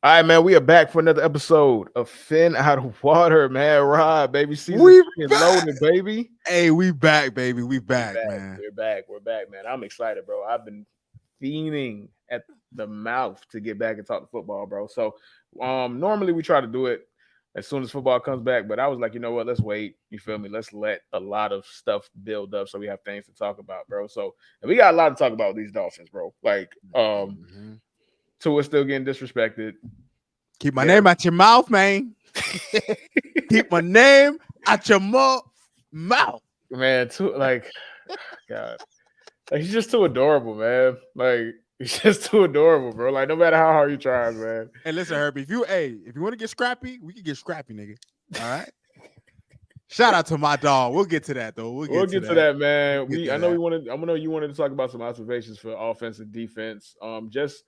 All right, man. We are back for another episode of Phin Outta Water, man. Rod, baby. Season We 3 and back. loaded, baby. Hey, we back, baby. We We back, back. man. We're back. We're back, man. I'm excited, bro. I've been fiending at the mouth to get back and talk to football, bro. So normally we try to do it as soon as football comes back, but I was like, you know what? Let's wait. You feel me? Let's let a lot of stuff build up so we have things to talk about, bro. So and we got a lot to talk about with these Dolphins, bro. Like, Mhm. Tua's still getting disrespected. Keep my They're name out your mouth, man. Keep my name out your mouth. man, too like God. Like he's just too adorable, man. Like he's just too adorable, bro. Like no matter how hard he tries, man. Hey, listen, Herbie. If you want to get scrappy, we can get scrappy, nigga. All right. Shout out to my dog. We'll get to that though. We'll We'll get to get to that. that, man. We'll get to I know we that. wanted. I know you wanted to talk about some observations for offense and defense. Just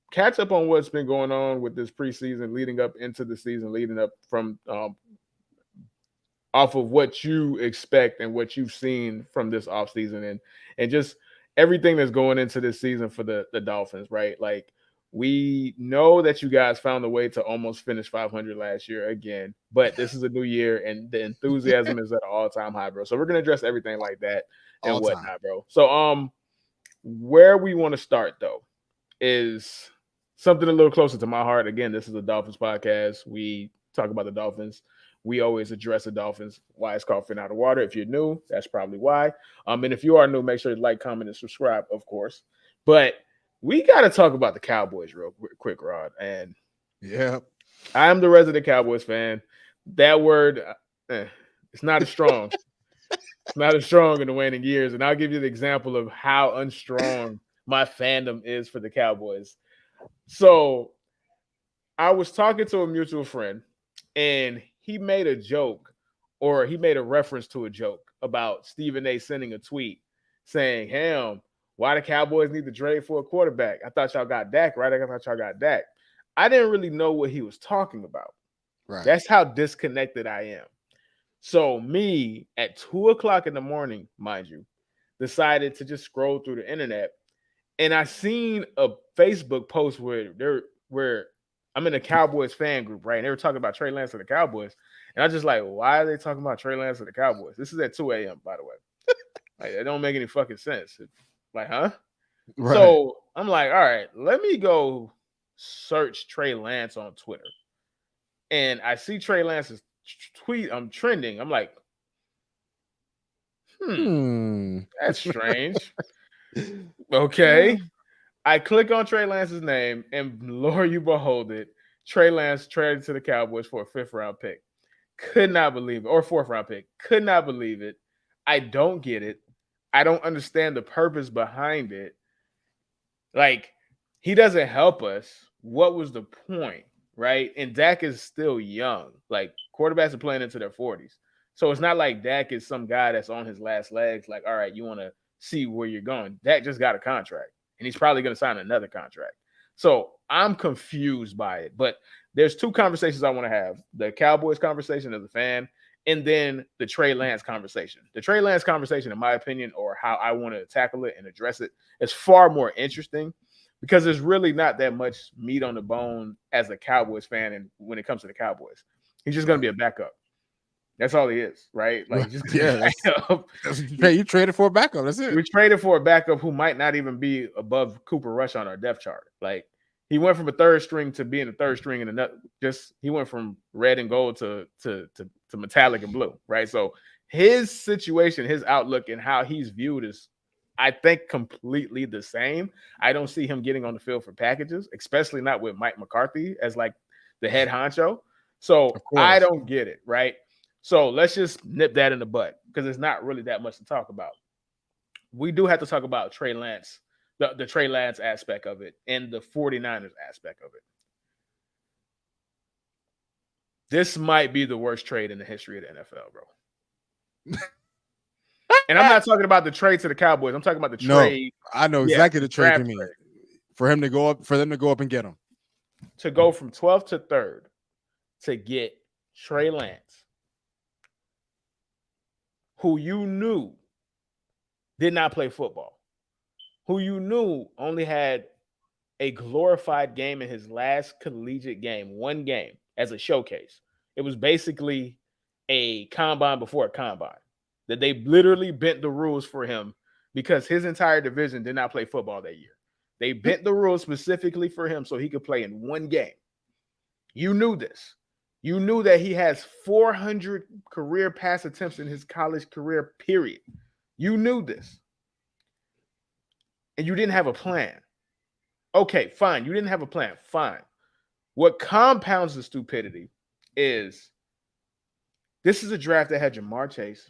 catch up on what's been going on with this preseason, leading up into the season, leading up from off of what you expect and what you've seen from this offseason and just everything that's going into this season for the Dolphins, right? Like we know that you guys found a way to almost finish 500 last year again, but this is a new year and the enthusiasm is at an all-time high, bro. So we're gonna address everything like that and All time. whatnot, bro. So where we want to start though is something a little closer to my heart. Again, this is a Dolphins podcast. We talk about the Dolphins. We always address the Dolphins. Why it's called Fin Out of Water. If you're new, that's probably why. And if you are new, make sure you like, comment, and subscribe, of course. But we got to talk about the Cowboys real quick, Rod. And Yeah. I am the resident Cowboys fan. That word, it's not as strong. It's not as strong in the waning years. And I'll give you the example of how unstrong my fandom is for the Cowboys. So I was talking to a mutual friend, and he made a joke, or he made a reference to a joke about Stephen A. sending a tweet saying, "Ham, why the Cowboys need to trade for a quarterback? I thought y'all got Dak, right? I thought y'all got Dak." I didn't really know what he was talking about. Right. That's how disconnected I am. So me at 2 o'clock in the morning, mind you, decided to just scroll through the internet, and I seen a Facebook post where I'm in a Cowboys fan group, right? And they were talking about Trey Lance and the Cowboys. And I just like, why are they talking about Trey Lance and the Cowboys? This is at 2 a.m., by the way. Like, it don't make any fucking sense. Like, huh? Right. So I'm like, all right, let me go search Trey Lance on Twitter. And I see Trey Lance's tweet. I'm trending. I'm like, Hmm. that's strange. Okay. I click on Trey Lance's name, and Lord, you behold it. Trey Lance traded to the Cowboys for a fifth round pick. Could not believe it. Or fourth round pick. Could not believe it. I don't get it. I don't understand the purpose behind it. Like, he doesn't help us. What was the point? Right? And Dak is still young. Like, quarterbacks are playing into their 40s. So it's not like Dak is some guy that's on his last legs. Like, all right, you want to see where you're going. Dak just got a contract, and he's probably going to sign another contract. So I'm confused by it. But there's two conversations I want to have: the Cowboys conversation as a fan, and then the Trey Lance conversation. The Trey Lance conversation, in my opinion, or how I want to tackle it and address it, is far more interesting because there's really not that much meat on the bone as a Cowboys fan. And when it comes to the Cowboys, he's just going to Right. be a backup. That's all he is, right? Like Right. he's just going to Yeah. be a backup. That's what you pay. You traded for a backup. That's it. We traded for a backup who might not even be above Cooper Rush on our depth chart. Like he went from a third string to being a third string in another. Just he went from red and gold to metallic and blue, right? So his situation, his outlook, and how he's viewed is, I think, completely the same. I don't see him getting on the field for packages, especially not with Mike McCarthy as like the head honcho. So Of I course. don't get it, right? So let's just nip that in the butt because it's not really that much to talk about. We do have to talk about Trey Lance, the Trey Lance aspect of it, and the 49ers aspect of it. This might be the worst trade in the history of the NFL, bro. And I'm not talking about the trade to the Cowboys. I'm talking about the No, trade, I know yeah, exactly the the trade you draft mean. trade For him to go up, for them to go up and get him. to go from 12th to 3rd to get Trey Lance, who you knew did not play football, who you knew only had a glorified game in his last collegiate game, one game as a showcase. It was basically a combine before a combine that they literally bent the rules for him because his entire division did not play football that year. They bent the rules specifically for him so he could play in one game. You knew this. You knew that he has 400 career pass attempts in his college career, period. You knew this. And you didn't have a plan. Okay, fine. You didn't have a plan. Fine. What compounds the stupidity is this is a draft that had Jamar Chase,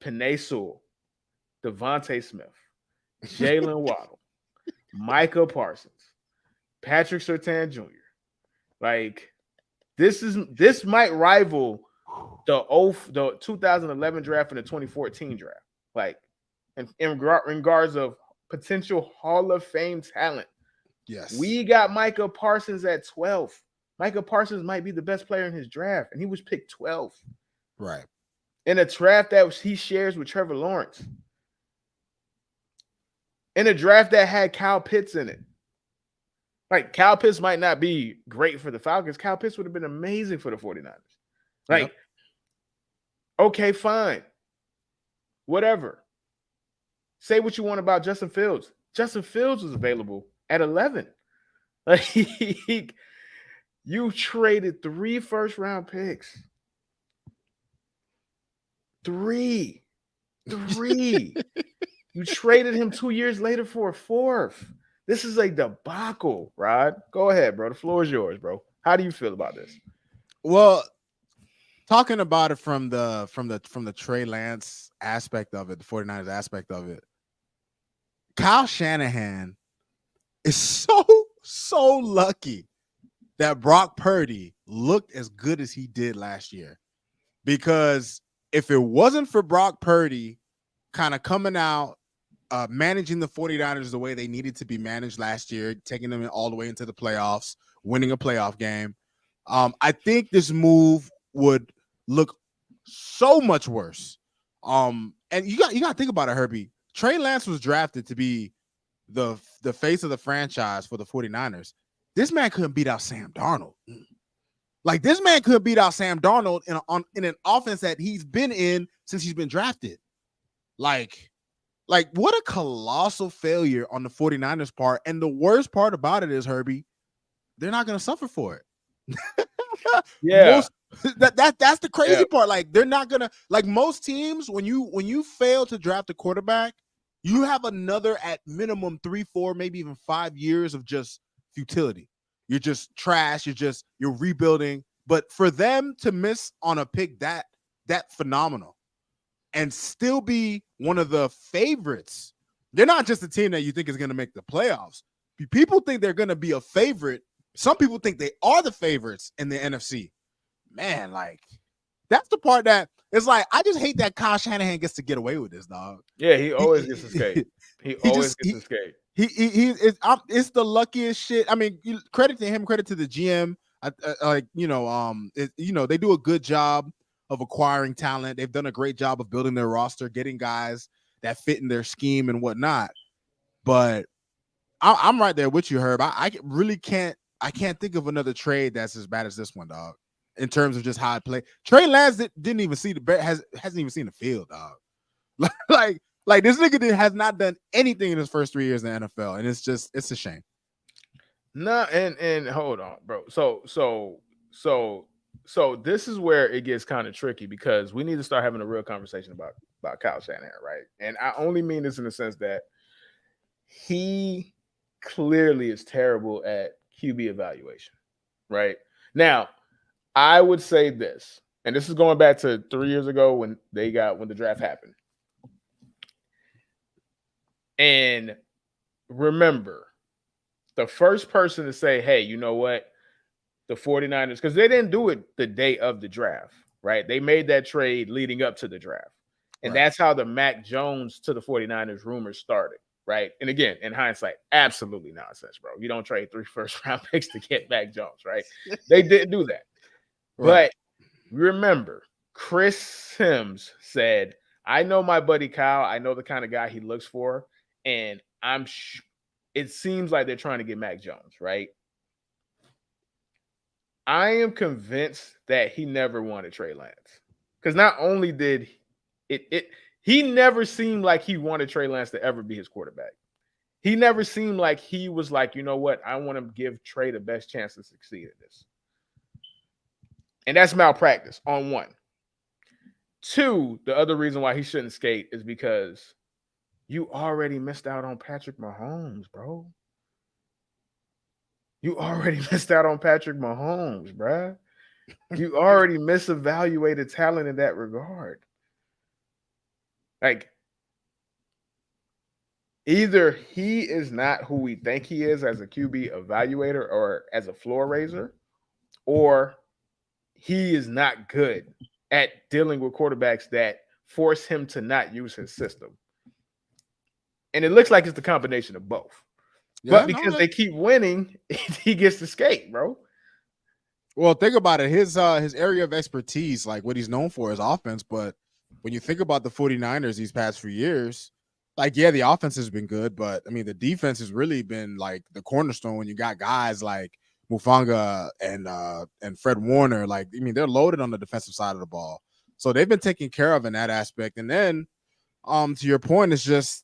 Penei Sewell, Devontae Smith, Jalen Waddle, Micah Parsons, Patrick Surtain Jr. Like, this might rival the 2011 draft and the 2014 draft. Like, in regards of potential Hall of Fame talent. Yes. We got Micah Parsons at 12. Micah Parsons might be the best player in his draft, and he was picked 12. Right. In a draft that he shares with Trevor Lawrence. In a draft that had Kyle Pitts in it. Like, Kyle Pitts might not be great for the Falcons. Kyle Pitts would have been amazing for the 49ers. Like, okay, fine. Whatever. Say what you want about Justin Fields. Justin Fields was available at 11. Like, you traded 3 first-round picks. 3. You traded him 2 years later for a 4th. This is a debacle, Rod. Go ahead, bro. The floor is yours, bro. How do you feel about this? Well, talking about it from the Trey Lance aspect of it, the 49ers aspect of it, Kyle Shanahan is so lucky that Brock Purdy looked as good as he did last year. Because if it wasn't for Brock Purdy kind of coming out, managing the 49ers the way they needed to be managed last year, taking them all the way into the playoffs, winning a playoff game, I think this move would look so much worse. And you got to think about it, Herbie. Trey Lance was drafted to be the face of the franchise for the 49ers. This man couldn't beat out Sam Darnold. Like, this man could beat out Sam Darnold in an offense that he's been in since he's been drafted. Like what a colossal failure on the 49ers part. And the worst part about it is, Herbie, they're not going to suffer for it. Yeah. That's the crazy part. Like, they're not going to, like most teams, when you fail to draft a quarterback, you have another at minimum 3, 4, maybe even 5 years of just futility. You're just trash. You're rebuilding. But for them to miss on a pick that phenomenal and still be one of the favorites, they're not just a team that you think is going to make the playoffs. People think they're going to be a favorite. Some people think they are the favorites in the NFC. Man, like, that's the part that it's like, I just hate that Kyle Shanahan gets to get away with this, dog. Yeah, he always gets to skate. He always gets to skate. It's the luckiest shit. I mean, credit to him, credit to the GM. They do a good job of acquiring talent. They've done a great job of building their roster, getting guys that fit in their scheme and whatnot. But I'm right there with you, Herb. I really can't think of another trade that's as bad as this one, dog. In terms of just how I play, Trey Lance didn't even see hasn't even seen the field, dog. Like this nigga has not done anything in his first 3 years in the NFL, and it's a shame. No, and hold on, bro. So this is where it gets kind of tricky because we need to start having a real conversation about Kyle Shanahan, right? And I only mean this in the sense that he clearly is terrible at QB evaluation, right? Now, I would say this, and this is going back to 3 years ago when the draft happened. And remember, the first person to say, hey, you know what? The 49ers, because they didn't do it the day of the draft, right? They made that trade leading up to the draft. And that's how the Mac Jones to the 49ers rumors started, right? And again, in hindsight, absolutely nonsense, bro. You don't trade 3 first-round picks to get Mac Jones, right? They didn't do that. Right. But remember, Chris Sims said, I know my buddy Kyle. I know the kind of guy he looks for. And it seems like they're trying to get Mac Jones, right? I am convinced that he never wanted Trey Lance. Because not only did he never seemed like he wanted Trey Lance to ever be his quarterback. He never seemed like he was like, you know what, I want to give Trey the best chance to succeed at this. And that's malpractice on one. Two, the other reason why he shouldn't skate is because you already missed out on Patrick Mahomes, bro. You already missed out on Patrick Mahomes, bro. You already misevaluated talent in that regard. Like, either he is not who we think he is as a QB evaluator or as a floor raiser, or he is not good at dealing with quarterbacks that force him to not use his system. And it looks like it's the combination of both. Yeah, but because they keep winning, he gets to skate, bro. Well, think about it. His area of expertise, like what he's known for is offense. But when you think about the 49ers these past few years, like, yeah, the offense has been good, but I mean, the defense has really been like the cornerstone when you got guys like Mufanga and Fred Warner. Like, I mean, they're loaded on the defensive side of the ball. So they've been taken care of in that aspect. And then to your point, it's just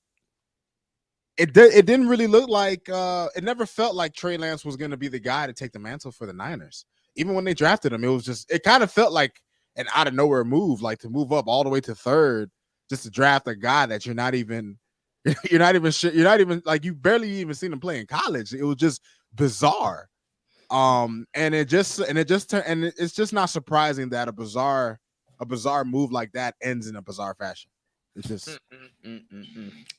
it didn't really look like it never felt like Trey Lance was going to be the guy to take the mantle for the Niners. Even when they drafted him, it kind of felt like an out of nowhere move, like to move up all the way to third just to draft a guy that you're not even like, you barely even seen him play in college. It was just bizarre. And it's just not surprising that a bizarre move like that ends in a bizarre fashion. It's just all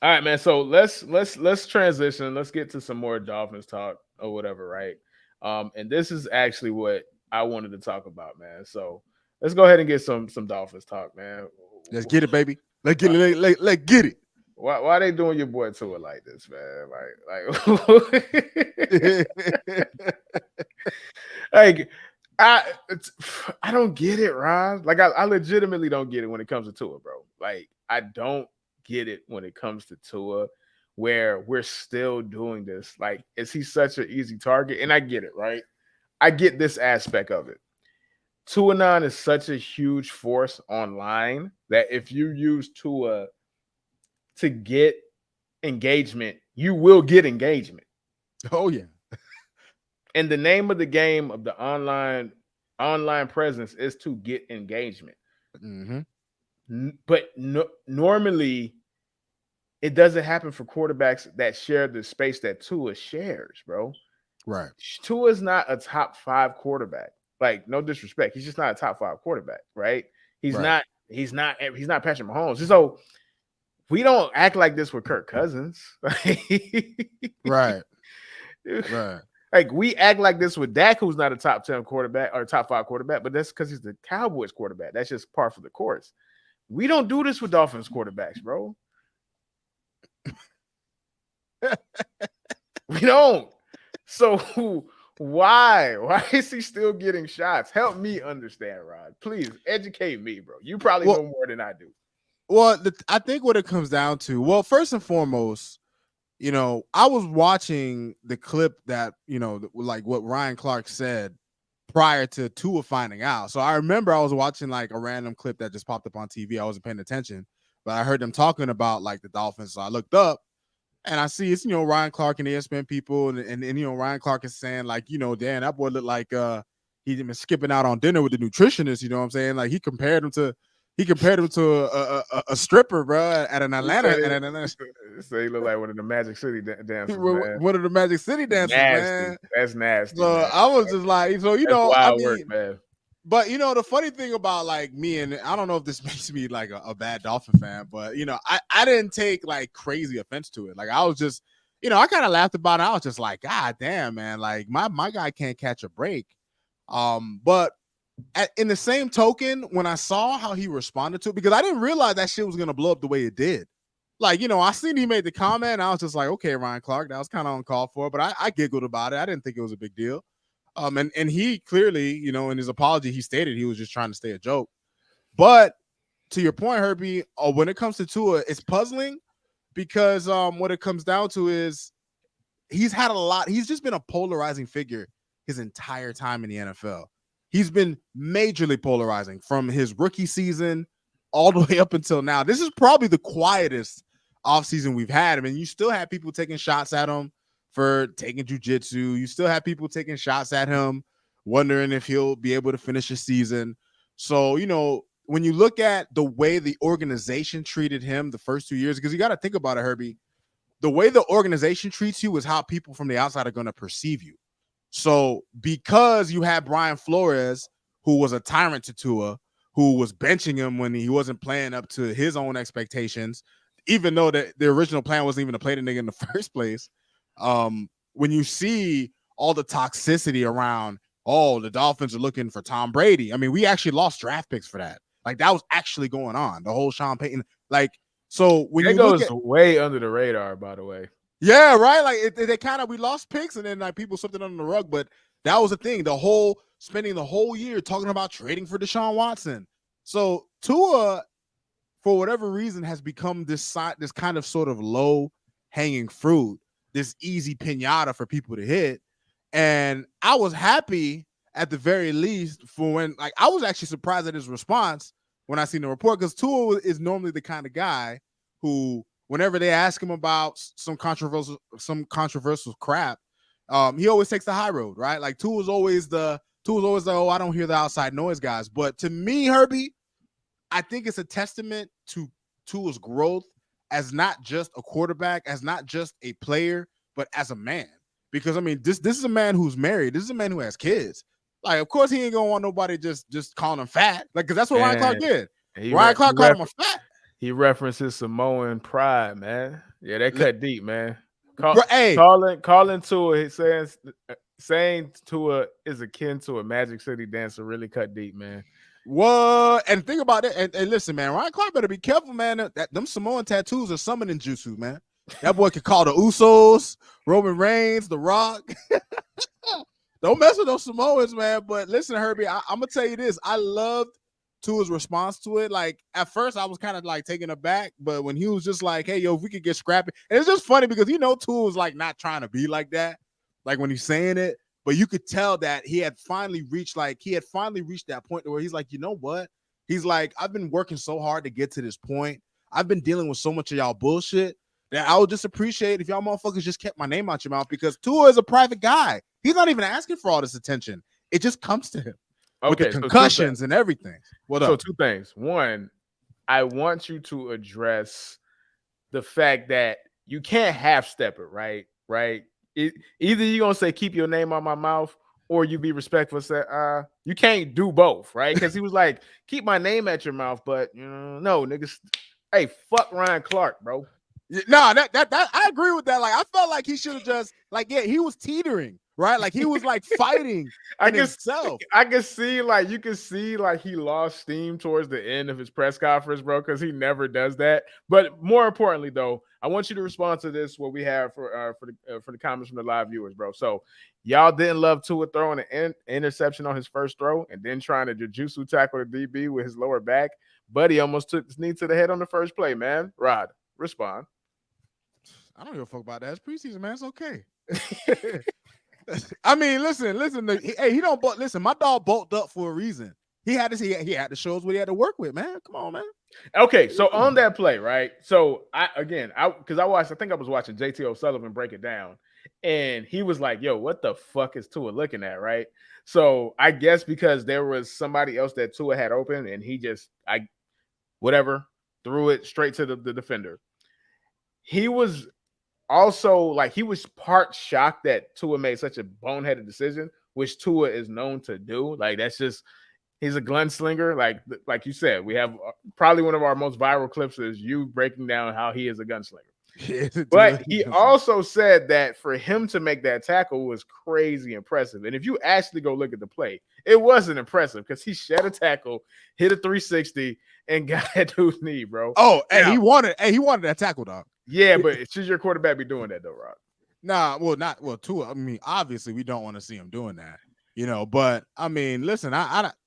right, man. So let's transition. Let's get to some more Dolphins talk or whatever, right? And this is actually what I wanted to talk about, man. So let's go ahead and get some Dolphins talk, man. Let's get it, baby. Let's get it. Let's get it. Why are they doing your boy to it like this, man? Like I don't get it, Ron. Like, I legitimately don't get it when it comes to Tua, bro. Like, I don't get it when it comes to Tua, where we're still doing this. Like, is he such an easy target? And I get it, right? I get this aspect of it. 2-9 is such a huge force online that if you use Tua to get engagement, you will get engagement. Oh, yeah. And the name of the game of the online presence is to get engagement. Mm-hmm. But normally, it doesn't happen for quarterbacks that share the space that Tua shares, bro. Right. Tua is not a top 5 quarterback. Like, no disrespect, he's just not a top 5 quarterback, right? He's not Patrick Mahomes. So we don't act like this with Kirk Cousins. Right. Right. Like, we act like this with Dak, who's not a top 10 quarterback or top 5 quarterback, but that's because he's the Cowboys quarterback. That's just par for the course. We don't do this with Dolphins quarterbacks, bro. We don't. So why is he still getting shots? Help me understand, Rod. Please educate me, bro. You probably know more than I do. Well, I think what it comes down to, well, first and foremost, I was watching the clip that, like what Ryan Clark said prior to Tua finding out. So I remember I was watching like a random clip that just popped up on TV. I wasn't paying attention, but I heard them talking about like the Dolphins. So I looked up and I see it's, Ryan Clark and ESPN people. And Ryan Clark is saying like, damn, that boy looked like he'd been skipping out on dinner with the nutritionist. You know what I'm saying? Like, he compared him to a stripper, bro, at an Atlanta. So he looked like one of the Magic City dancers, man. One of the Magic City dancers, nasty. Man. That's nasty. So man. I was just like, so That's wild work, man. But the funny thing about like me, and I don't know if this makes me like a bad Dolphin fan, but I didn't take like crazy offense to it. Like, I was just, I kind of laughed about it. I was just like, God damn, man, like my guy can't catch a break. But in the same token, when I saw how he responded to it, because I didn't realize that shit was gonna blow up the way it did. Like, I seen he made the comment, and I was just like, okay, Ryan Clark, that was kind of uncalled for, but I giggled about it. I didn't think it was a big deal. And he clearly, in his apology, he stated he was just trying to stay a joke. But to your point, Herbie, when it comes to Tua, it's puzzling because what it comes down to is he's had a lot. He's just been a polarizing figure his entire time in the NFL. He's been majorly polarizing from his rookie season all the way up until now. This is probably the quietest offseason we've had. I mean, you still have people taking shots at him for taking jiu-jitsu. You still have people taking shots at him, wondering if he'll be able to finish his season. So, you know, when you look at the way the organization treated him the first 2 years, because you got to think about it, Herbie, the way the organization treats you is how people from the outside are going to perceive you. So because you had Brian Flores, who was a tyrant to Tua, who was benching him when he wasn't playing up to his own expectations, even though the original plan wasn't even to play the nigga in the first place. When you see all the toxicity around, oh, the Dolphins are looking for Tom Brady. I mean, we actually lost draft picks for that. Like, that was actually going on. The whole Sean Payton, like, so when that you goes look at, way under the radar, by the way. yeah, right. Like they kind of, we lost picks and then like people swept it under the rug, but that was the thing. The whole spending the whole year talking about trading for Deshaun Watson. So Tua, for whatever reason, has become this kind of sort of low hanging fruit, this easy pinata for people to hit. And I was happy at the very least for when, like, I was actually surprised at his response when I seen the report, because Tua is normally the kind of guy who, whenever they ask him about some controversial crap, he always takes the high road, right? Like Tua's always the oh, I don't hear the outside noise guys. But to me, Herbie, I think it's a testament to Tua's growth as not just a quarterback, as not just a player, but as a man. Because I mean, this is a man who's married. This is a man who has kids. Like, of course, he ain't gonna want nobody just calling him fat. Like, because that's what Ryan Clark did. Ryan Clark called him a fat. He references Samoan pride, man. Yeah, that cut deep, man. Hey, calling Tua, saying Tua is akin to a Magic City dancer, really cut deep, man. What? And think about it. And listen, man, Ryan Clark better be careful, man. Them Samoan tattoos are summoning jutsu, man. That boy could call the Usos, Roman Reigns, The Rock. Don't mess with those Samoans, man. But listen, Herbie, I'm gonna tell you this. I loved Tua's response to it. Like, at first I was kind of like taken aback, but when he was just like, hey, yo, if we could get scrappy. And it's just funny because Tua was like not trying to be like that, like when he's saying it, but you could tell that he had finally reached that point where he's like, you know what? He's like, I've been working so hard to get to this point. I've been dealing with so much of y'all bullshit that I would just appreciate if y'all motherfuckers just kept my name out your mouth, because Tua is a private guy. He's not even asking for all this attention. It just comes to him. Okay, with the concussions and everything. So two things. One, I want you to address the fact that you can't half step it, right? Right. Either you're gonna say keep your name on my mouth, or you be respectful. Say, you can't do both, right? Because he was like, keep my name at your mouth, but no, niggas. Hey, fuck Ryan Clark, bro. No, that I agree with that. Like, I felt like he should have just he was teetering. Right, like he was like fighting himself. I can see, like, you can see, like, he lost steam towards the end of his press conference, bro, because he never does that. But more importantly, though, I want you to respond to this. What we have for the comments from the live viewers, bro. So y'all didn't love Tua throwing an interception on his first throw and then trying to jujutsu tackle the DB with his lower back. Buddy almost took his knee to the head on the first play, man. Rod, respond. I don't give a fuck about that. It's preseason, man. It's okay. I mean, listen. Hey, he don't. Listen, my dog bulked up for a reason. He had to show us what he had to work with, man. Come on, man. Okay, so on that play, right? So I think I was watching JT O'Sullivan break it down, and he was like, "Yo, what the fuck is Tua looking at?" Right? So I guess because there was somebody else that Tua had open, and he just threw it straight to the defender. He was also, like, he was part shocked that Tua made such a boneheaded decision, which Tua is known to do. Like, that's just, he's a gunslinger. Like you said, we have probably one of our most viral clips is you breaking down how he is a gunslinger. But he also said that for him to make that tackle was crazy impressive. And if you actually go look at the play, it wasn't impressive because he shed a tackle, hit a 360, and got that dude's knee, bro. Oh, and he wanted that tackle, dog. Yeah, but should your quarterback be doing that though, Rob? Nah, Tua. I mean, obviously we don't want to see him doing that, But I mean, listen,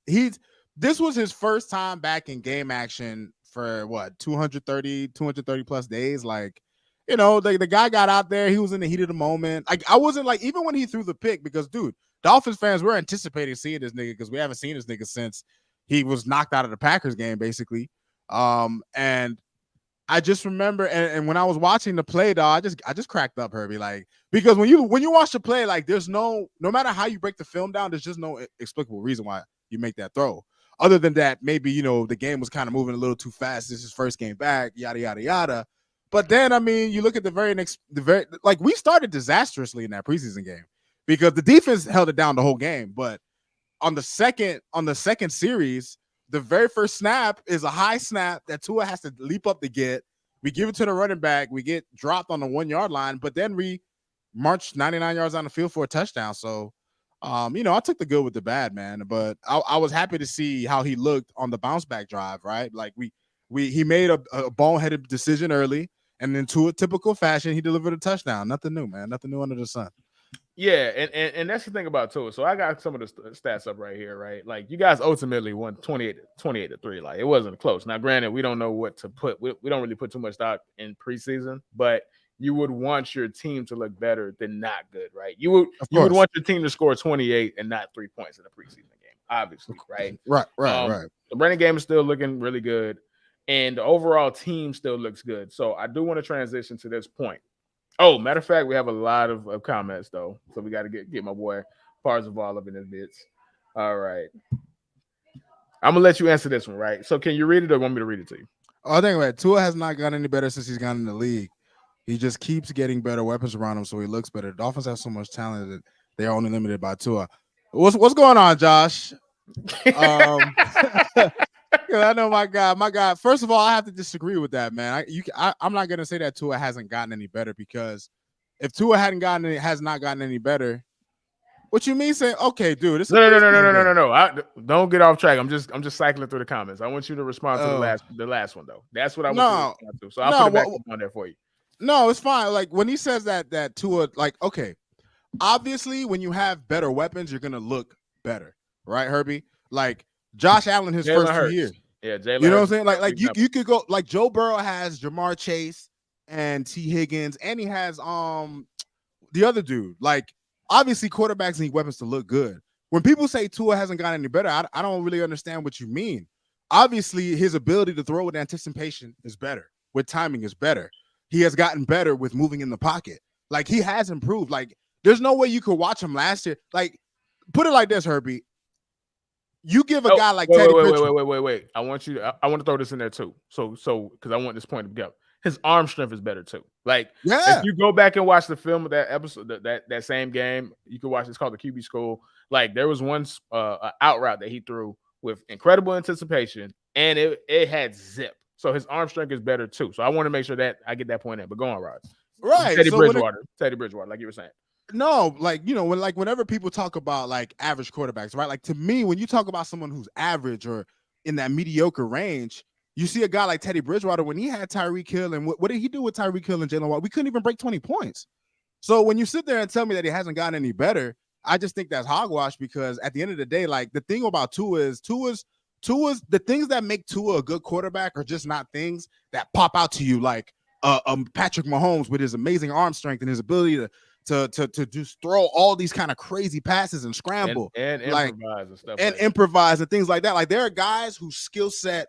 this was his first time back in game action for 230 plus days. Like, you know, the guy got out there. He was in the heat of the moment. Like I wasn't like even when he threw the pick because, dude, Dolphins fans were anticipating seeing this nigga because we haven't seen this nigga since he was knocked out of the Packers game, basically. And I just remember, and when I was watching the play, dog, I just cracked up, Herbie, like because when you watch the play, like there's no matter how you break the film down, there's just no explicable reason why you make that throw. Other than that, maybe you know the game was kind of moving a little too fast. This is his first game back, yada yada yada. But then, I mean, you look at the very like we started disastrously in that preseason game because the defense held it down the whole game. But on the second series, the very first snap is a high snap that Tua has to leap up to get. We give it to the running back. We get dropped on the 1 yard line, but then we march 99 yards on the field for a touchdown. So, you know, I took the good with the bad, man. But I was happy to see how he looked on the bounce back drive, right? Like he made a boneheaded decision early, and then to a typical fashion, he delivered a touchdown. Nothing new, man. Nothing new under the sun. Yeah, and that's the thing about Tua. So I got some of the stats up right here, right? Like you guys ultimately won 28-3. Like it wasn't close. Now, granted, we don't know what to put. We don't really put too much stock in preseason, but you would want your team to look better than not good, right? You would want your team to score 28 and not 3 points in a preseason game, obviously, right? Right. The running game is still looking really good, and the overall team still looks good. So I do want to transition to this point. Oh, matter of fact, we have a lot of comments though, so we got to get my boy Parzival up in his bits. All right, I'm gonna let you answer this one, right? So, can you read it or want me to read it to you? Oh, I think about it. Tua has not gotten any better since he's gotten in the league. He just keeps getting better weapons around him, so he looks better. The Dolphins have so much talent that they're only limited by Tua. What's going on, Josh? I know my guy. First of all, I have to disagree with that, man. I'm not gonna say that Tua hasn't gotten any better because if Tua has not gotten any better, what you mean saying, okay, dude? It's no. Don't get off track. I'm just cycling through the comments. I want you to respond to the last one though. That's what I want you to respond to. So I'll put it back on there for you. No, it's fine. Like when he says that Tua, like, okay, obviously when you have better weapons, you're gonna look better, right, Herbie? Like Josh Allen, his first 2 years. Yeah, Jalen. You know what I'm saying? Like you could go like Joe Burrow has Jamar Chase and T. Higgins, and he has the other dude. Like obviously quarterbacks need weapons to look good. When people say Tua hasn't gotten any better, I don't really understand what you mean. Obviously, his ability to throw with anticipation is better. With timing is better. He has gotten better with moving in the pocket. Like he has improved. Like there's no way you could watch him last year. Like put it like this, Herbie. You give a guy like Teddy Bridgewater. Wait. I want to throw this in there too. So because I want this point to go. His arm strength is better too. Like if you go back and watch the film of that episode, that same game, you can watch. It's called the QB School. Like there was one out route that he threw with incredible anticipation, and it had zip. So his arm strength is better too. So I want to make sure that I get that point in. But go on, Rod. Right, Teddy Bridgewater, like you were saying. No, like you know, whenever people talk about like average quarterbacks, right? Like to me, when you talk about someone who's average or in that mediocre range, you see a guy like Teddy Bridgewater when he had Tyreek Hill, and what did he do with Tyreek Hill and Jalen Watt? We couldn't even break 20 points. So when you sit there and tell me that he hasn't gotten any better, I just think that's hogwash because at the end of the day, like the thing about Tua's the things that make Tua a good quarterback are just not things that pop out to you like Patrick Mahomes with his amazing arm strength and his ability to just throw all these kind of crazy passes and scramble and improvise and stuff improvise and things like that. Like there are guys whose skill set,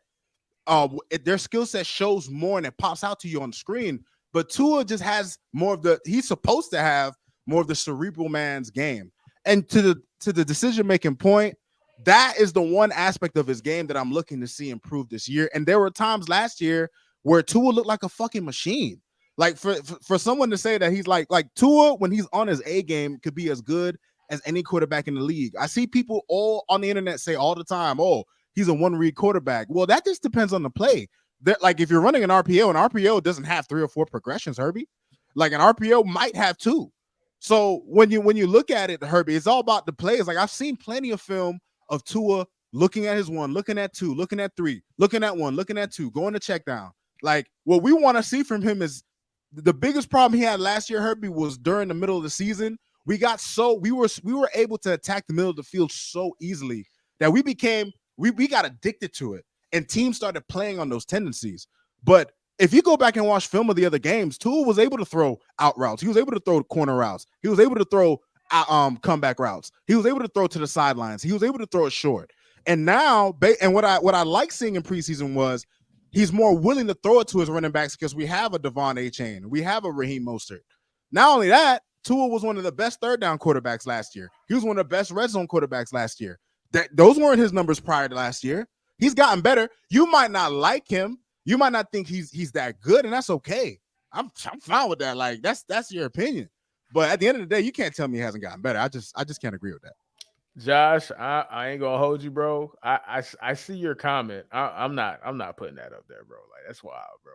their skill set shows more and it pops out to you on the screen. But Tua just has more of he's supposed to have more of the cerebral man's game. And to the decision making point, that is the one aspect of his game that I'm looking to see improve this year. And there were times last year where Tua looked like a fucking machine. Like for someone to say that he's like Tua when he's on his A game could be as good as any quarterback in the league. I see people all on the internet say all the time, "Oh, he's a one-read quarterback." Well, that just depends on the play. Like if you're running an RPO doesn't have 3 or 4 progressions, Herbie. Like an RPO might have 2. So when you look at it, Herbie, it's all about the plays. Like I've seen plenty of film of Tua looking at his 1, looking at 2, looking at 3, looking at 1, looking at 2, going to check down. Like what we want to see from him is the biggest problem he had last year, Herbie, was during the middle of the season. We were able to attack the middle of the field so easily that we got addicted to it, and teams started playing on those tendencies. But if you go back and watch film of the other games, Tua was able to throw out routes. He was able to throw corner routes. He was able to throw comeback routes. He was able to throw to the sidelines. He was able to throw it short. And now, and what I like seeing in preseason was he's more willing to throw it to his running backs because we have a Devon Achane. We have a Raheem Mostert. Not only that, Tua was one of the best third down quarterbacks last year. He was one of the best red zone quarterbacks last year. Those weren't his numbers prior to last year. He's gotten better. You might not like him. You might not think he's that good, and that's okay. I'm fine with that. Like that's your opinion. But at the end of the day, you can't tell me he hasn't gotten better. I just can't agree with that. Josh, I ain't gonna hold you, bro. I see your comment. I'm not putting that up there, bro. Like that's wild, bro.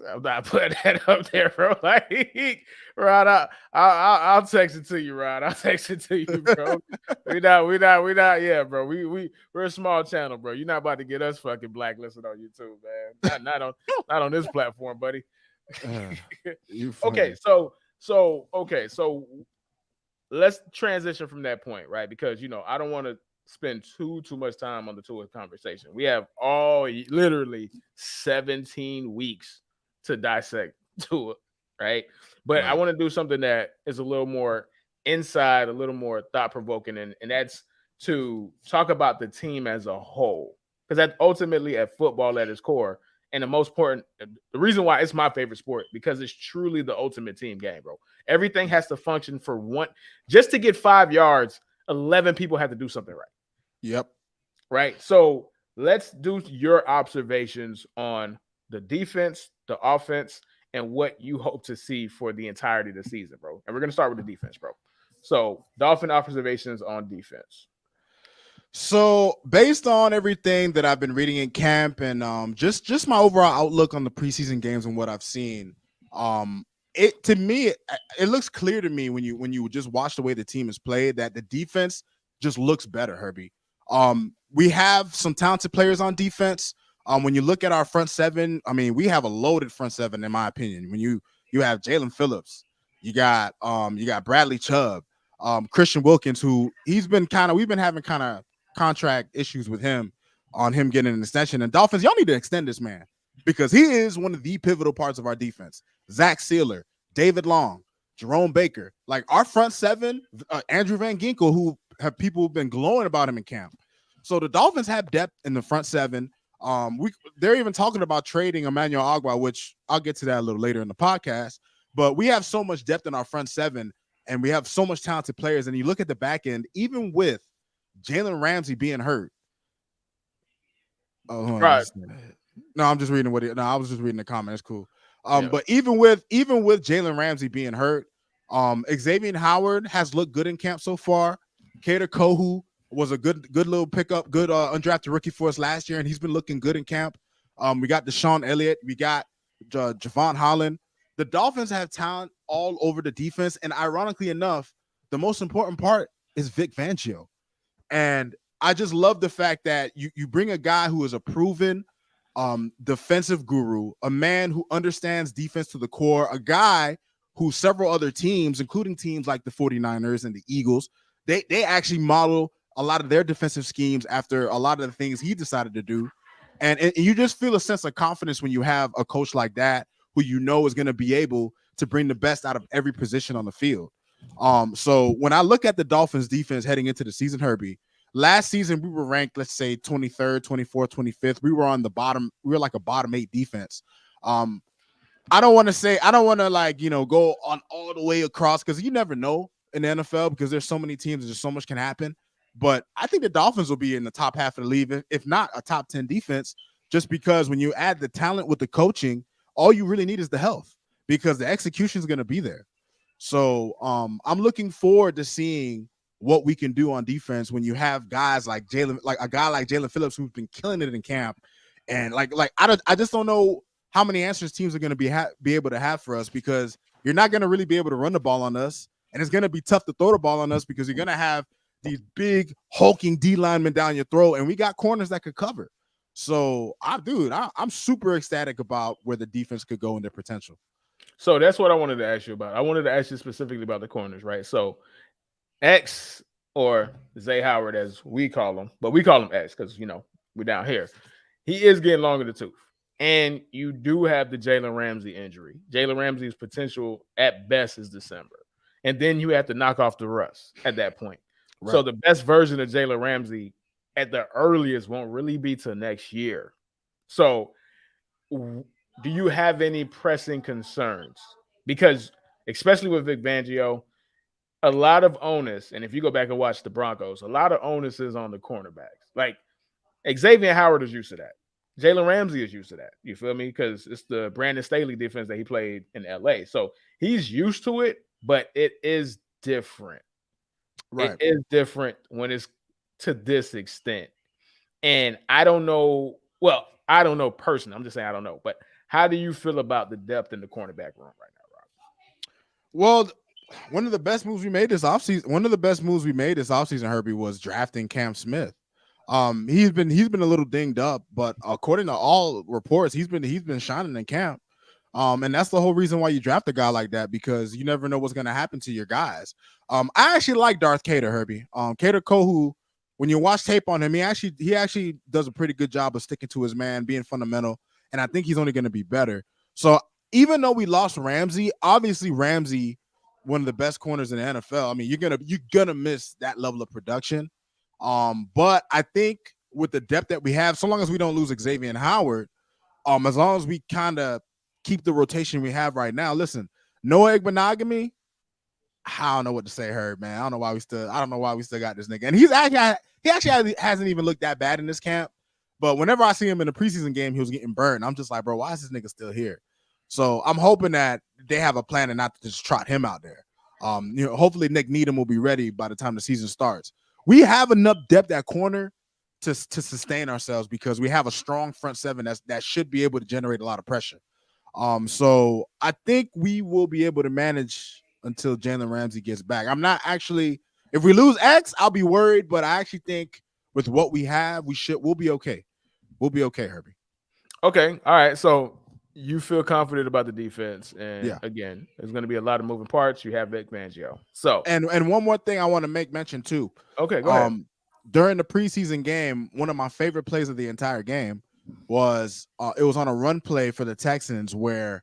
I'm not putting that up there, bro. Like, Rod, I'll text it to you, Rod. I'll text it to you, bro. we not. Yeah, bro. We're a small channel, bro. You're not about to get us fucking blacklisted on YouTube, man. Not on this platform, buddy. Okay, so let's transition from that point, right? Because I don't want to spend too much time on the Tua conversation. We have literally 17 weeks to dissect Tua, right? But I want to do something that is a little more inside, a little more thought-provoking, and that's to talk about the team as a whole. Because that's ultimately at football at its core. And the most important, the reason why it's my favorite sport, because it's truly the ultimate team game, bro. Everything has to function for one. Just to get 5 yards, 11 people have to do something right. Yep. Right. So let's do your observations on the defense, the offense, and what you hope to see for the entirety of the season, bro. And we're going to start with the defense, bro. So Dolphin observations on defense. So based on everything that I've been reading in camp and just my overall outlook on the preseason games and what I've seen, it looks clear to me when you just watch the way the team is played that the defense just looks better, Herbie. We have some talented players on defense. When you look at our front seven, I mean, we have a loaded front seven, in my opinion. When you have Jalen Phillips, you got Bradley Chubb, Christian Wilkins, who we've been having kind of contract issues with him on him getting an extension. And Dolphins, y'all need to extend this man because he is one of the pivotal parts of our defense. Zach Sealer, David Long, Jerome Baker, like our front seven, Andrew Van Ginkel, who have people been glowing about him in camp. So the Dolphins have depth in the front seven. They're even talking about trading Emmanuel Ogbah, which I'll get to that a little later in the podcast. But we have so much depth in our front seven, and we have so much talented players. And you look at the back end, even with Jalen Ramsey being hurt. Oh, right. No, I'm just reading I was just reading the comment. It's cool. But even with Jalen Ramsey being hurt, Xavier Howard has looked good in camp so far. Kader Kohu was a good little pickup, good undrafted rookie for us last year, and he's been looking good in camp. We got Deshaun Elliott, we got Javon Holland. The Dolphins have talent all over the defense, and ironically enough, the most important part is Vic Fangio. And I just love the fact that you bring a guy who is a proven defensive guru, a man who understands defense to the core, a guy who several other teams, including teams like the 49ers and the Eagles, they actually model a lot of their defensive schemes after a lot of the things he decided to do. And you just feel a sense of confidence when you have a coach like that who you know is going to be able to bring the best out of every position on the field. So when I look at the Dolphins defense heading into the season, Herbie, last season we were ranked, let's say 23rd, 24th, 25th. We were on the bottom. We were like a bottom 8 defense. I don't want to go on all the way across because you never know in the NFL because there's so many teams and just so much can happen. But I think the Dolphins will be in the top half of the league, if not a top 10 defense, just because when you add the talent with the coaching, all you really need is the health because the execution is going to be there. So I'm looking forward to seeing what we can do on defense when you have guys like a guy like Jalen Phillips who's been killing it in camp, and I just don't know how many answers teams are going to be able to have for us because you're not going to really be able to run the ball on us, and it's going to be tough to throw the ball on us because you're going to have these big hulking D linemen down your throat, and we got corners that could cover. So, I'm super ecstatic about where the defense could go and their potential. So that's what I wanted to ask you about. I wanted to ask you specifically about the corners, right? So X, or Zay Howard as we call him, but we call him X because we're down here. He is getting long in the tooth. And you do have the Jalen Ramsey injury. Jalen Ramsey's potential at best is December. And then you have to knock off the rust at that point. So Right. the best version of Jalen Ramsey at the earliest won't really be till next year. So do you have any pressing concerns? Because especially with Vic Fangio, a lot of onus, and if you go back and watch the Broncos, a lot of onus is on the cornerbacks. Like Xavier Howard is used to that. Jalen Ramsey is used to that. You feel me? Because it's the Brandon Staley defense that he played in LA. So he's used to it, but it is different. It Right. is different when it's to this extent. And I don't know. Well, I don't know personally. I'm just saying I don't know. But how do you feel about the depth in the cornerback room right now, Rob? Well, one of the best moves we made this offseason, Herbie, was drafting Cam Smith. He's been a little dinged up, but according to all reports, he's been shining in camp. And that's the whole reason why you draft a guy like that, because you never know what's going to happen to your guys. I actually like Darth Cater, Herbie. Cater Kohu, when you watch tape on him, he actually does a pretty good job of sticking to his man, being fundamental, and I think he's only going to be better. So even though we lost Ramsey, obviously Ramsey, one of the best corners in the NFL. I mean, you're gonna miss that level of production. But I think with the depth that we have, so long as we don't lose Xavier and Howard, as long as we kind of keep the rotation we have right now. Listen, no egg monogamy. I don't know what to say, Herb, man. I don't know why we still got this nigga. And he actually hasn't even looked that bad in this camp. But whenever I see him in the preseason game, he was getting burned. I'm just like, bro, why is this nigga still here? So I'm hoping that they have a plan and not to just trot him out there. Hopefully Nick Needham will be ready by the time the season starts. We have enough depth at corner to sustain ourselves because we have a strong front seven that should be able to generate a lot of pressure. So I think we will be able to manage until Jalen Ramsey gets back. I'm not actually, if we lose X, I'll be worried, but I actually think with what we have, we'll be okay. We'll be okay, Herbie. Okay. All right. So you feel confident about the defense. And Yeah. again, there's going to be a lot of moving parts. You have Vic Fangio. So and one more thing I want to make mention too. Okay, go ahead. During the preseason game, one of my favorite plays of the entire game was it was on a run play for the Texans where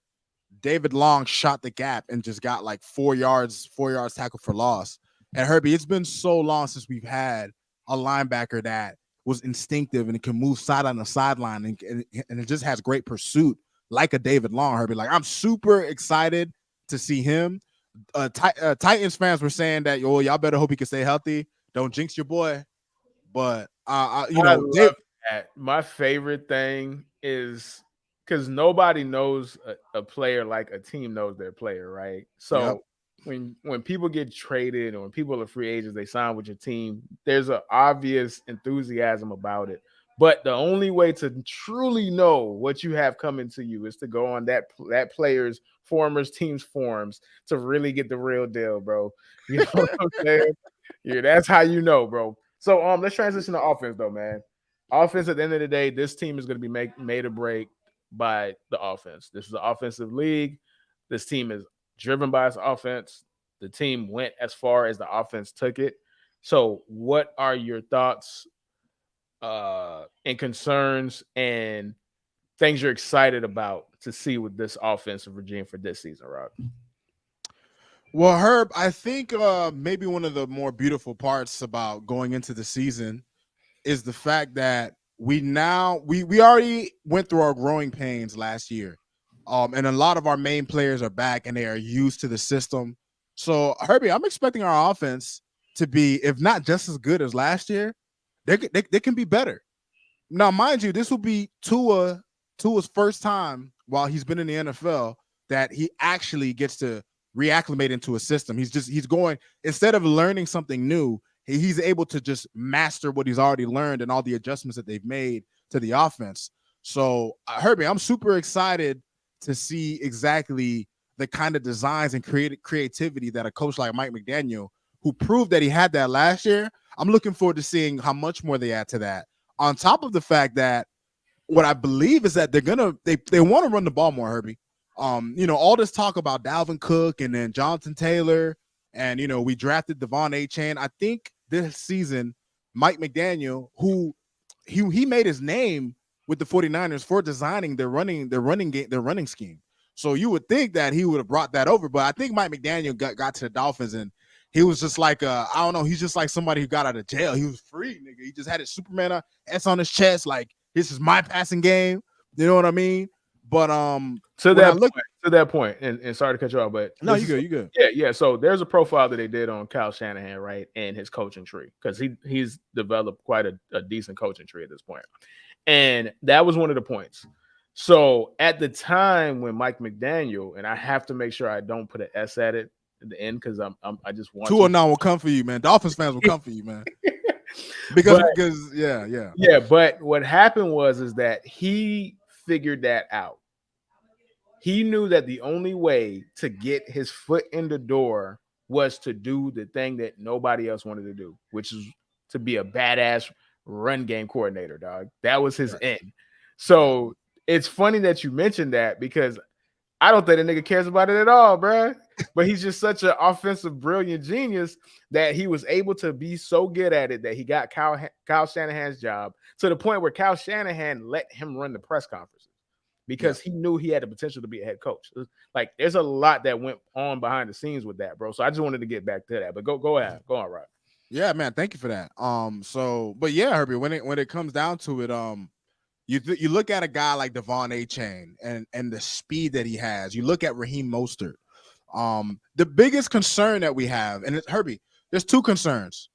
David Long shot the gap and just got like 4 yards tackle for loss. And Herbie, it's been so long since we've had a linebacker that was instinctive and it can move sideline to sideline and it just has great pursuit like a David Long, Herbie. Like, I'm super excited to see him. Titans fans were saying that, y'all better hope he can stay healthy. Don't jinx your boy. But I love that. My favorite thing is because nobody knows a player like a team knows their player, right? So when people get traded or when people are free agents, they sign with your team, there's an obvious enthusiasm about it. But the only way to truly know what you have coming to you is to go on that player's team's forums to really get the real deal, bro. You know what I'm saying? Yeah, that's how you know, bro. So let's transition to offense, though, man. Offense, at the end of the day, this team is going to be made or break by the offense. This is an offensive league. This team is driven by its offense. The team went as far as the offense took it. So what are your thoughts and concerns and things you're excited about to see with this offensive regime for this season, Rob? Well, Herb, I think maybe one of the more beautiful parts about going into the season is the fact that we already went through our growing pains last year. And a lot of our main players are back and they are used to the system. So, Herbie, I'm expecting our offense to be, if not just as good as last year, they can be better. Now, mind you, this will be Tua's first time while he's been in the NFL that he actually gets to reacclimate into a system. He's going, instead of learning something new, he's able to just master what he's already learned and all the adjustments that they've made to the offense. So, Herbie, I'm super excited to see exactly the kind of designs and creativity that a coach like Mike McDaniel, who proved that he had that last year, I'm looking forward to seeing how much more they add to that. On top of the fact that what I believe is that they want to run the ball more, Herbie. All this talk about Dalvin Cook and then Jonathan Taylor, and we drafted Devon Achane. I think this season, Mike McDaniel, who he made his name with the 49ers for designing their running game, their running scheme. So you would think that he would have brought that over, but I think Mike McDaniel got to the Dolphins and he was just like I don't know, he's just like somebody who got out of jail. He was free, nigga. He just had his Superman S on his chest, like this is my passing game. You know what I mean? But to that point, and sorry to cut you off, but no, you good. Yeah. So there's a profile that they did on Kyle Shanahan, right, and his coaching tree, because he's developed quite a decent coaching tree at this point, and that was one of the points. So at the time when Mike McDaniel, and I have to make sure I don't put an S at it at the end because I just want 209 will come for you, man. Dolphins fans will come for you, man. because yeah. But what happened is that he figured that out. He knew that the only way to get his foot in the door was to do the thing that nobody else wanted to do, which is to be a badass run game coordinator, dog. That was his end. So it's funny that you mentioned that because I don't think the nigga cares about it at all, bro. But he's just such an offensive, brilliant genius that he was able to be so good at it that he got Kyle Shanahan's job to the point where Kyle Shanahan let him run the press conferences because he knew he had the potential to be a head coach. Like, there's a lot that went on behind the scenes with that, bro. So I just wanted to get back to that. But go ahead. Go on, Rod. Yeah, man. Thank you for that. But yeah, Herbie, when it comes down to it, you look at a guy like Devon A-Chain and the speed that he has. You look at Raheem Mostert. The biggest concern that we have, and it's Herbie, there's two concerns.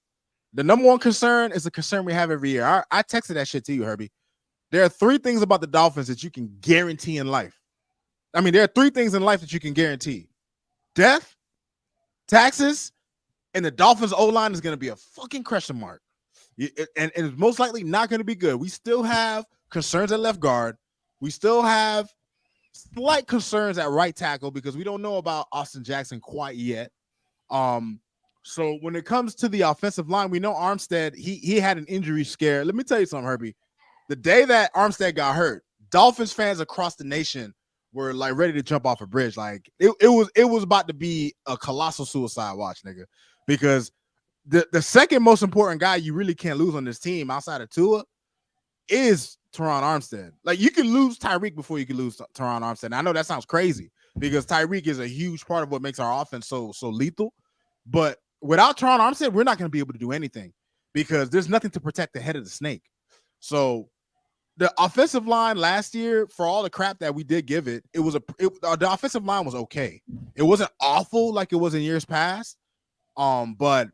The number one concern is the concern we have every year. I texted that shit to you, Herbie. There are three things about the Dolphins that you can guarantee in life. I mean, there are three things in life that you can guarantee: death, taxes, and the Dolphins O-line is going to be a fucking question mark. And it's most likely not going to be good. We still have concerns at left guard. We still have slight concerns at right tackle because we don't know about Austin Jackson quite yet. So when it comes to the offensive line, we know Armstead, he had an injury scare. Let me tell you something, Herbie. The day that Armstead got hurt, Dolphins fans across the nation were like ready to jump off a bridge. Like it was about to be a colossal suicide watch, nigga. Because the second most important guy you really can't lose on this team outside of Tua is Teron Armstead. Like, you can lose Tyreek before you can lose Teron Armstead. And I know that sounds crazy because Tyreek is a huge part of what makes our offense so lethal. But without Teron Armstead, we're not going to be able to do anything because there's nothing to protect the head of the snake. So the offensive line last year, for all the crap that we did give it, the offensive line was okay. It wasn't awful like it was in years past. But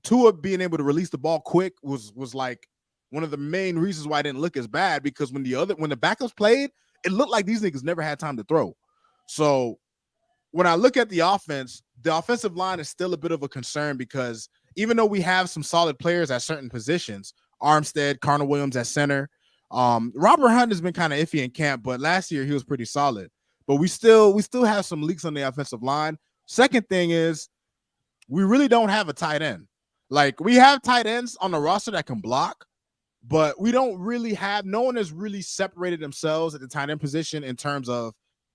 Tua being able to release the ball quick was like one of the main reasons why it didn't look as bad, because when the backups played, it looked like these niggas never had time to throw. So when I look at the offensive line is still a bit of a concern because even though we have some solid players at certain positions, Armstead, Connor Williams at center, Robert Hunt has been kind of iffy in camp, but last year he was pretty solid. But we still have some leaks on the offensive line. Second thing is we really don't have a tight end. Like, we have tight ends on the roster that can block, but we don't really have, no one has really separated themselves at the tight end position in terms of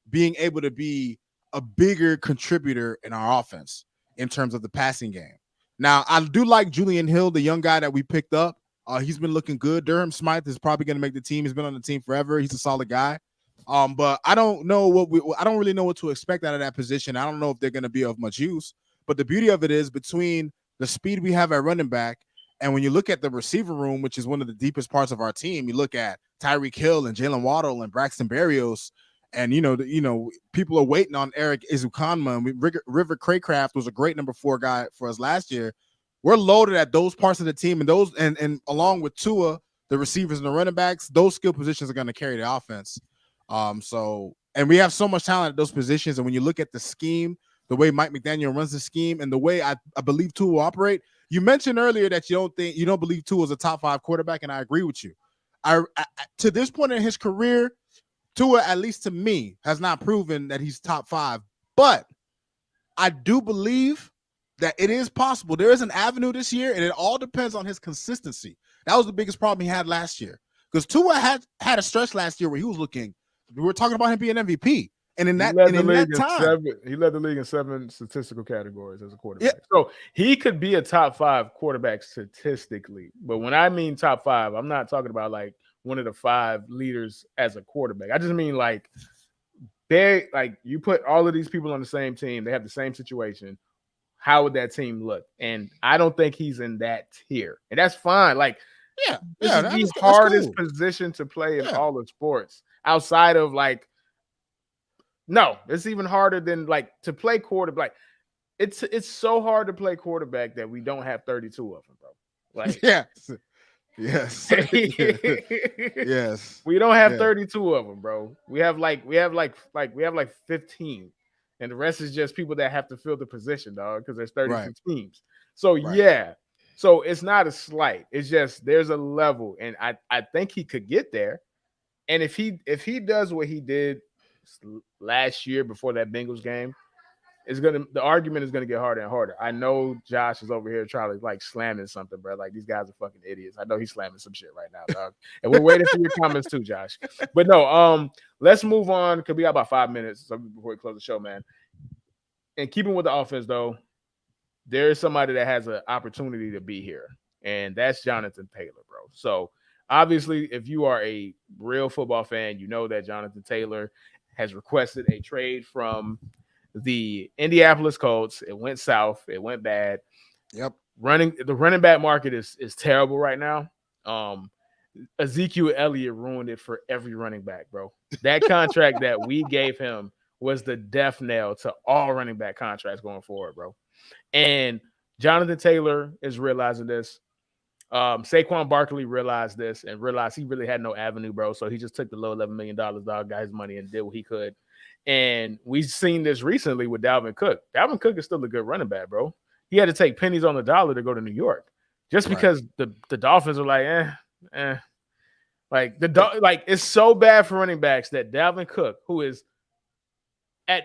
being able to be a bigger contributor in our offense in terms of the passing game. Now, I do like Julian Hill, the young guy that we picked up. He's been looking good. Durham Smythe is probably going to make the team. He's been on the team forever. He's a solid guy. But I don't really know what to expect out of that position. I don't know if they're going to be of much use. But the beauty of it is, between the speed we have at running back, and when you look at the receiver room, which is one of the deepest parts of our team, you look at Tyreek Hill and Jalen Waddle and Braxton Berrios, and people are waiting on Eric Izukanma. And River Craycraft was a great number 4 guy for us last year. We're loaded at those parts of the team, and those and along with Tua, the receivers and the running backs, those skill positions are going to carry the offense. And we have so much talent at those positions. And when you look at the scheme, the way Mike McDaniel runs the scheme, and the way I believe Tua will operate. You mentioned earlier that you don't believe Tua is a top 5 quarterback, and I agree with you. I to this point in his career, Tua, at least to me, has not proven that he's top 5. But I do believe that it is possible. There is an avenue this year, and it all depends on his consistency. That was the biggest problem he had last year, because Tua had a stretch last year where he was looking. We were talking about him being MVP. And in that time, he led the league in 7 statistical categories as a quarterback. Yeah. So he could be a top 5 quarterback statistically. But when I mean top 5, I'm not talking about like one of the 5 leaders as a quarterback. I just mean like they like you put all of these people on the same team, they have the same situation. How would that team look? And I don't think he's in that tier. And that's fine. Like Yeah, this yeah, is the that's hardest cool. position to play in Yeah, all of sports outside of like no, it's even harder than like to play quarterback. It's so hard to play quarterback that we don't have 32 of them, bro. Like yes, yes, yes, we don't have yeah. 32 of them, bro. We have like 15. And the rest is just people that have to fill the position, dog, because there's Right, 32 teams. So right. yeah. So it's not a slight. It's just there's a level. And I think he could get there. And if he does what he did last year before that Bengals game, the argument is gonna get harder and harder. I know Josh is over here trying to like slamming something, bro. Like these guys are fucking idiots. I know he's slamming some shit right now, dog. And we're waiting for your comments too, Josh. But no, let's move on because we got about 5 minutes before we close the show, man. And keeping with the offense though, there is somebody that has an opportunity to be here, and that's Jonathan Taylor, bro. So obviously, if you are a real football fan, you know that Jonathan Taylor has requested a trade from the Indianapolis Colts. It went south. It went bad. Yep. The running back market is terrible right now. Ezekiel Elliott ruined it for every running back, bro. That contract that we gave him was the death nail to all running back contracts going forward, bro. And Jonathan Taylor is realizing this. Saquon Barkley realized this and realized he really had no avenue, bro. So he just took the low $11 million, dog, got his money and did what he could. And we've seen this recently with Dalvin Cook. Dalvin Cook is still a good running back, bro. He had to take pennies on the dollar to go to New York just Right. because the Dolphins are like, like like it's so bad for running backs that Dalvin Cook, who is at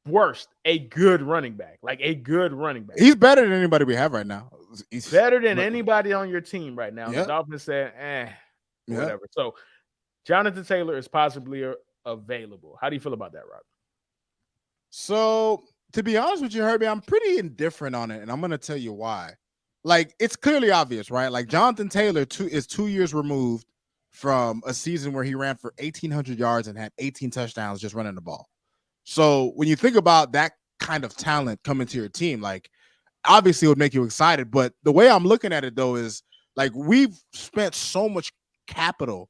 worst a good running back, like a good running back, He's better than anybody we have right now. He's better than anybody on your team right now. Yeah. The Dolphins said, Yeah. whatever. So Jonathan Taylor is possibly available. How do you feel about that, Rob? So to be honest with you, Herbie, I'm pretty indifferent on it, and I'm gonna tell you why. Like it's clearly obvious, right? Like Jonathan Taylor is 2 years removed from a season where he ran for 1,800 yards and had 18 touchdowns just running the ball. So when you think about that kind of talent coming to your team, like obviously it would make you excited. But the way I'm looking at it though is like we've spent so much capital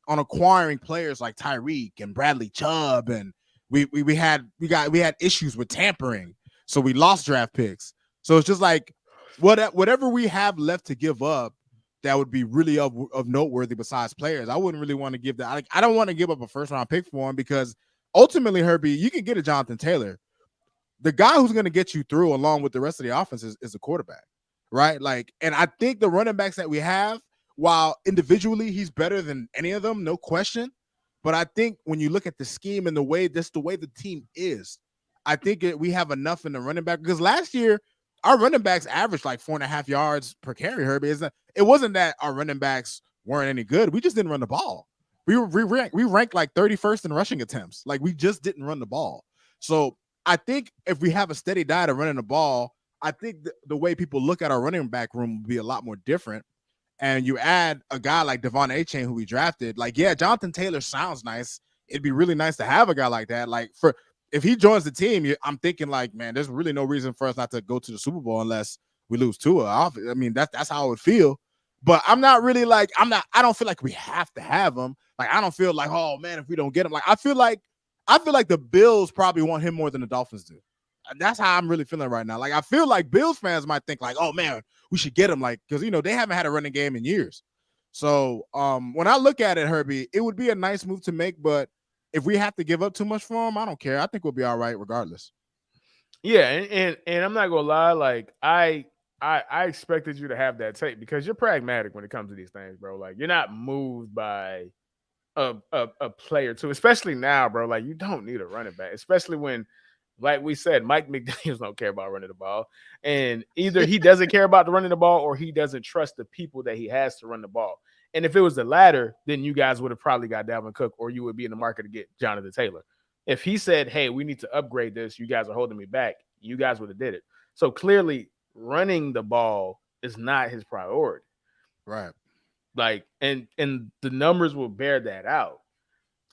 on acquiring players like Tyreek and Bradley Chubb, and we had issues with tampering, so we lost draft picks. So it's just like whatever we have left to give up that would be really of noteworthy besides players. I wouldn't really want to give that. Like, I don't want to give up a first round pick for him because ultimately, Herbie, you can get a Jonathan Taylor. The guy who's going to get you through along with the rest of the offense is the quarterback, right? Like, and I think the running backs that we have, while individually he's better than any of them, no question. But I think when you look at the scheme and the way the team is, I think we have enough in the running back because last year our running backs averaged like 4.5 yards per carry. Herbie, it wasn't that our running backs weren't any good. We just didn't run the ball. We ranked like 31st in rushing attempts. Like we just didn't run the ball. So I think if we have a steady diet of running the ball, I think the way people look at our running back room will be a lot more different. And you add a guy like Devon Achane, who we drafted. Like, yeah, Jonathan Taylor sounds nice. It'd be really nice to have a guy like that. Like, if he joins the team, I'm thinking like, man, there's really no reason for us not to go to the Super Bowl unless we lose Tua. I mean, that's how I would feel. But I'm not really like, I don't feel like we have to have him. Like, I don't feel like, oh man, if we don't get him, like I feel like the Bills probably want him more than the Dolphins do. That's how I'm really feeling right now. Like, I feel like Bills fans might think like, oh man, we should get him, like, because they haven't had a running game in years. So when I look at it, Herbie, it would be a nice move to make, but if we have to give up too much for him, I don't care. I think we'll be all right regardless. Yeah, and I'm not gonna lie, like I expected you to have that tape because you're pragmatic when it comes to these things, bro. Like you're not moved by a player too, especially now, bro. Like you don't need a running back, especially when, like we said, Mike McDaniels don't care about running the ball, and either he doesn't care about the running the ball or he doesn't trust the people that he has to run the ball. And if it was the latter, then you guys would have probably got Dalvin Cook, or you would be in the market to get Jonathan Taylor. If he said, "Hey, we need to upgrade this. You guys are holding me back," you guys would have did it. So clearly, running the ball is not his priority. Right. Like, and the numbers will bear that out.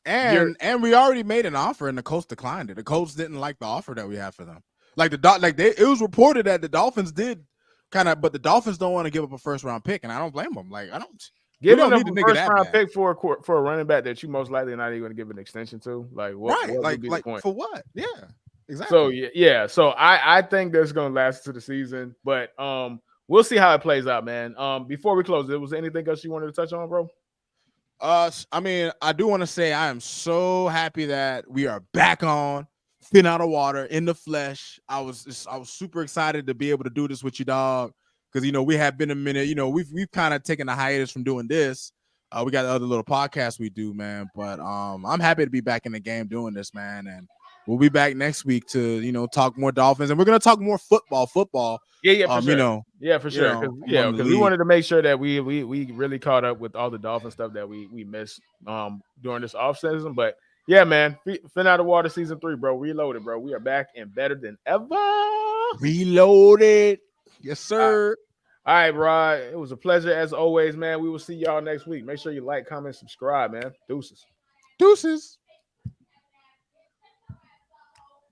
And we already made an offer, and the Colts declined it. The Colts didn't like the offer that we had for them. Like it was reported that the Dolphins did but the Dolphins don't want to give up a first round pick, and I don't blame them. Like I don't. Giving up a first round pick for a running back that you most likely not even going to give an extension to, like what would be the point? For what? Yeah, exactly. So yeah. So I think that's going to last to the season, but we'll see how it plays out, man. Before we close, was there anything else you wanted to touch on, bro? I mean, I do want to say I am so happy that we are back on Phin Outta water in the flesh. I was super excited to be able to do this with you, dog. Because we have been a minute. We've kind of taken a hiatus from doing this. We got other little podcasts we do, man. But I'm happy to be back in the game doing this, man. And we'll be back next week to talk more Dolphins, and we're gonna talk more football. Yeah, for sure. For sure. Because we wanted to make sure that we really caught up with all the Dolphin stuff that we missed during this offseason. But yeah, man, Phin Outta water season 3, bro. Reloaded, bro. We are back and better than ever. Reloaded. Yes, sir. All right, Rod. It was a pleasure as always, man. We will see y'all next week. Make sure you like, comment, subscribe, man. Deuces.